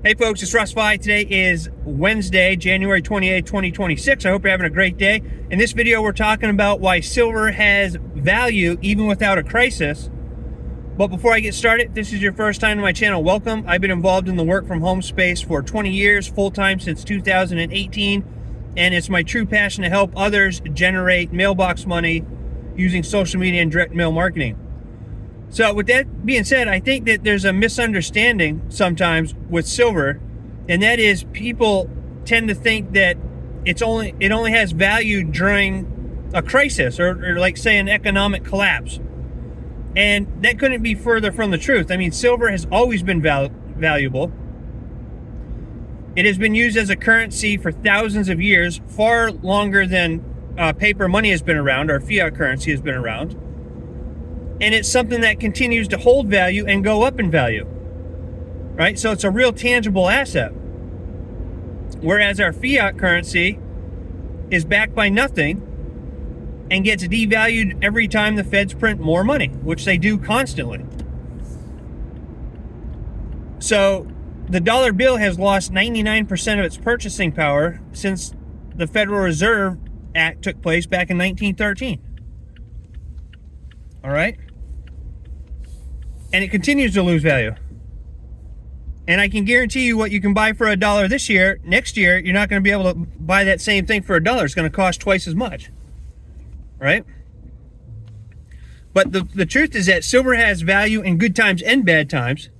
Hey folks, it's Russ. Today is Wednesday, January 28, 2026. I hope you're having a great day. In this video, we're talking about why silver has value even without a crisis. But before I get started, if this is your first time to my channel, welcome. I've been involved in the work from home space for 20 years, full-time since 2018. And it's my true passion to help others generate mailbox money using social media and direct mail marketing. So with that being said, I think that there's a misunderstanding sometimes with silver, and that is people tend to think that it only has value during a crisis or like say an economic collapse. And that couldn't be further from the truth. I mean, silver has always been valuable. It has been used as a currency for thousands of years, far longer than paper money has been around, or fiat currency has been around. And it's something that continues to hold value and go up in value, right? So it's a real tangible asset. Whereas our fiat currency is backed by nothing and gets devalued every time the feds print more money, which they do constantly. So the dollar bill has lost 99% of its purchasing power since the Federal Reserve Act took place back in 1913. All right? And it continues to lose value. And I can guarantee you what you can buy for $1 this year, next year, you're not going to be able to buy that same thing for $1. It's going to cost twice as much. Right? But the truth is that silver has value in good times and bad times.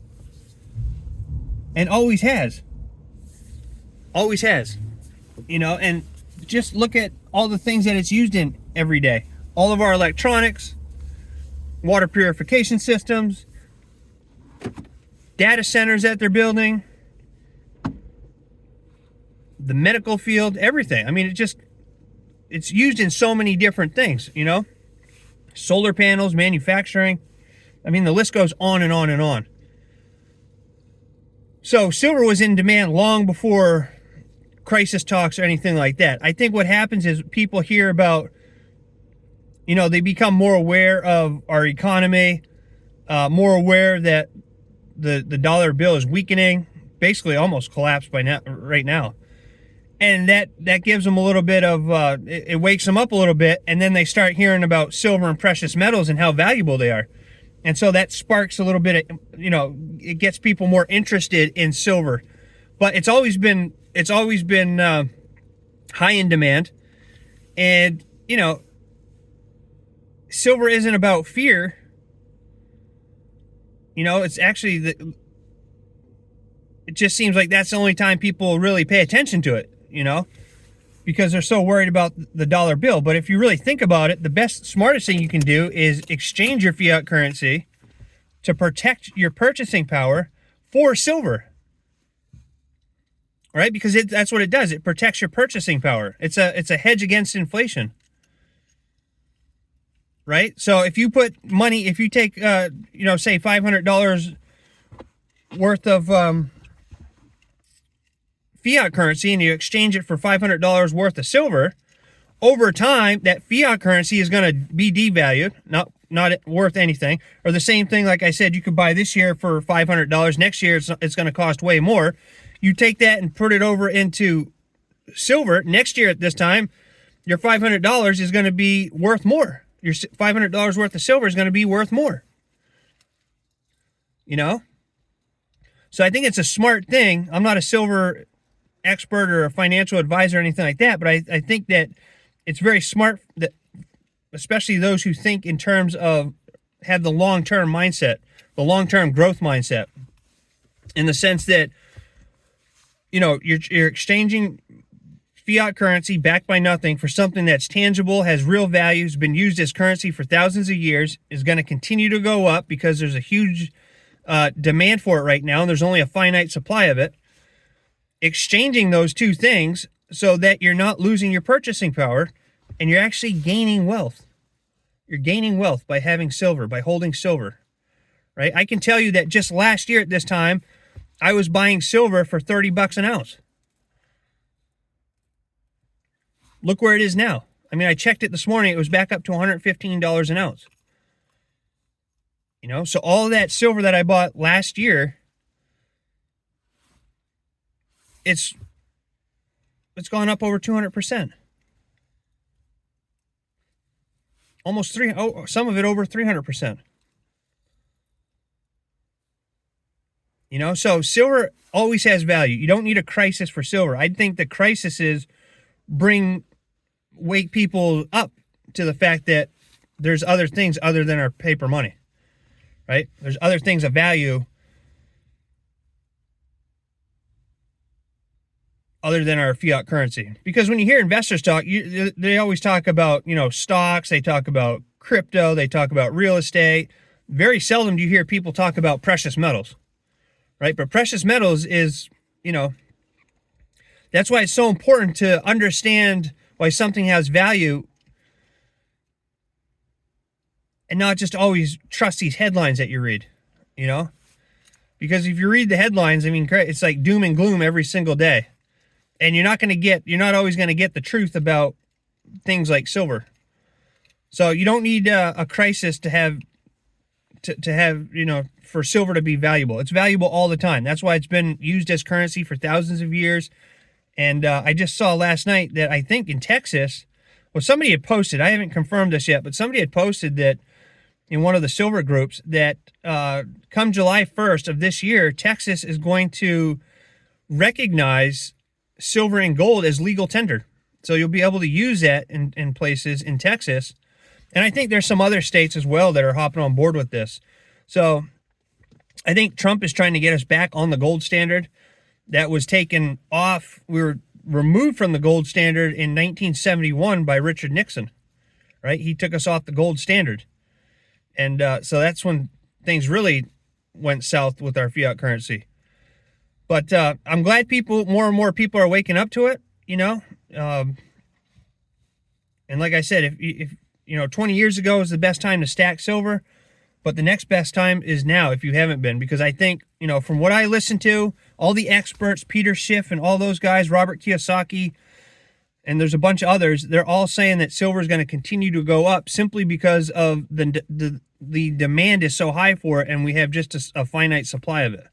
And always has. Always has. You know, and just look at all the things that it's used in every day. All of our electronics, water purification systems, data centers that they're building, the medical field, everything. I mean, it's used in so many different things, you know? Solar panels, manufacturing. I mean, the list goes on and on and on. So silver was in demand long before crisis talks or anything like that. I think what happens is people hear about, you know, they become more aware of our economy, more aware that the dollar bill is weakening, basically almost collapsed right now. And that gives them a little bit of, it wakes them up a little bit, and then they start hearing about silver and precious metals and how valuable they are. And so that sparks a little bit of, you know, it gets people more interested in silver. But it's always been high in demand. And, you know, silver isn't about fear. You know, it's actually, it just seems like that's the only time people really pay attention to it, you know, because they're so worried about the dollar bill. But if you really think about it, the best, smartest thing you can do is exchange your fiat currency to protect your purchasing power for silver, right? Because that's what it does. It protects your purchasing power. It's a hedge against inflation. Right? So if you put money, if you take, you know, say $500 worth of fiat currency and you exchange it for $500 worth of silver, over time, that fiat currency is going to be devalued, not worth anything. Or the same thing, like I said, you could buy this year for $500. Next year, it's going to cost way more. You take that and put it over into silver. Next year at this time, your $500 is going to be worth more. Your $500 worth of silver is going to be worth more. You know? So I think it's a smart thing. I'm not a silver expert or a financial advisor or anything like that, but I think that it's very smart, that especially those who think in terms of, have the long-term mindset, the long-term growth mindset, in the sense that, you know, you're exchanging fiat currency backed by nothing for something that's tangible, has real value, has been used as currency for thousands of years, is going to continue to go up because there's a huge demand for it right now, and there's only a finite supply of it. Exchanging those two things so that you're not losing your purchasing power and you're actually gaining wealth. You're gaining wealth by having silver, by holding silver, right? I can tell you that just last year at this time, I was buying silver for $30 an ounce. Look where it is now. I mean, I checked it this morning. It was back up to $115 an ounce. You know, so all of that silver that I bought last year it's gone up over 200%. Almost some of it over 300%. You know, so silver always has value. You don't need a crisis for silver. I think the crises wake people up to the fact that there's other things other than our paper money, right? There's other things of value other than our fiat currency. Because when you hear investors talk, they always talk about, you know, stocks, they talk about crypto, they talk about real estate. Very seldom do you hear people talk about precious metals, right? But precious metals is, you know, that's why it's so important to understand why something has value and not just always trust these headlines that you read, you know? Because if you read the headlines, I mean, it's like doom and gloom every single day. And you're not always going to get the truth about things like silver. So you don't need a crisis to have, you know, for silver to be valuable. It's valuable all the time. That's why it's been used as currency for thousands of years. And I just saw last night that I think in Texas, well, somebody had posted, I haven't confirmed this yet, but somebody had posted that in one of the silver groups that come July 1st of this year, Texas is going to recognize silver and gold as legal tender. So you'll be able to use that in places in Texas. And I think there's some other states as well that are hopping on board with this. So I think Trump is trying to get us back on the gold standard that was taken off. We were removed from the gold standard in 1971 by Richard Nixon, right? He took us off the gold standard. And so that's when things really went south with our fiat currency. But I'm glad more and more people are waking up to it, you know. And like I said, if you know, 20 years ago is the best time to stack silver, but the next best time is now if you haven't been. Because I think, you know, from what I listen to, all the experts, Peter Schiff and all those guys, Robert Kiyosaki, and there's a bunch of others, they're all saying that silver is going to continue to go up simply because of the demand is so high for it, and we have just a finite supply of it.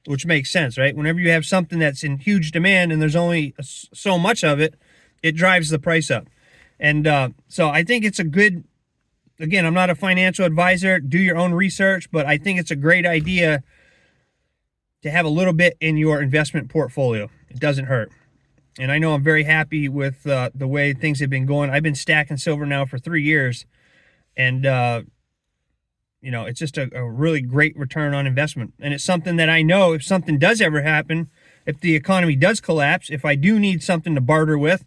Which makes sense, right? Whenever you have something that's in huge demand and there's only so much of it, it drives the price up. And so I think it's a good, again, I'm not a financial advisor, do your own research, but I think it's a great idea to have a little bit in your investment portfolio. It doesn't hurt. And I know I'm very happy with the way things have been going. I've been stacking silver now for 3 years. And, you know, it's just a really great return on investment. And it's something that I know if something does ever happen, if the economy does collapse, if I do need something to barter with,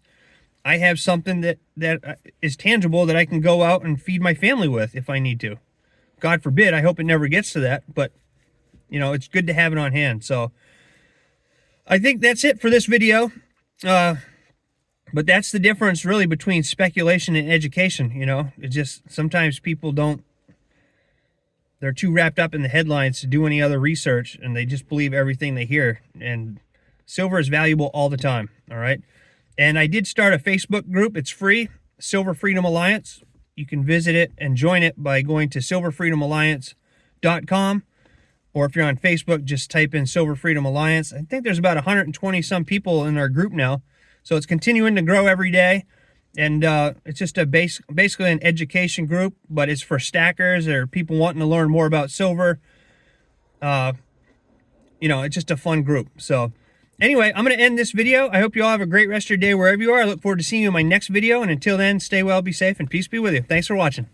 I have something that is tangible that I can go out and feed my family with if I need to. God forbid, I hope it never gets to that. But, you know, it's good to have it on hand. So I think that's it for this video. But that's the difference really between speculation and education. You know, it's just sometimes people they're too wrapped up in the headlines to do any other research, and they just believe everything they hear. And silver is valuable all the time, all right? And I did start a Facebook group. It's free, Silver Freedom Alliance. You can visit it and join it by going to silverfreedomalliance.com. Or if you're on Facebook, just type in Silver Freedom Alliance. I think there's about 120 some people in our group now. So it's continuing to grow every day. And it's just basically an education group, but it's for stackers or people wanting to learn more about silver. You know, it's just a fun group. So anyway, I'm going to end this video. I hope you all have a great rest of your day wherever you are. I look forward to seeing you in my next video. And until then, stay well, be safe, and peace be with you. Thanks for watching.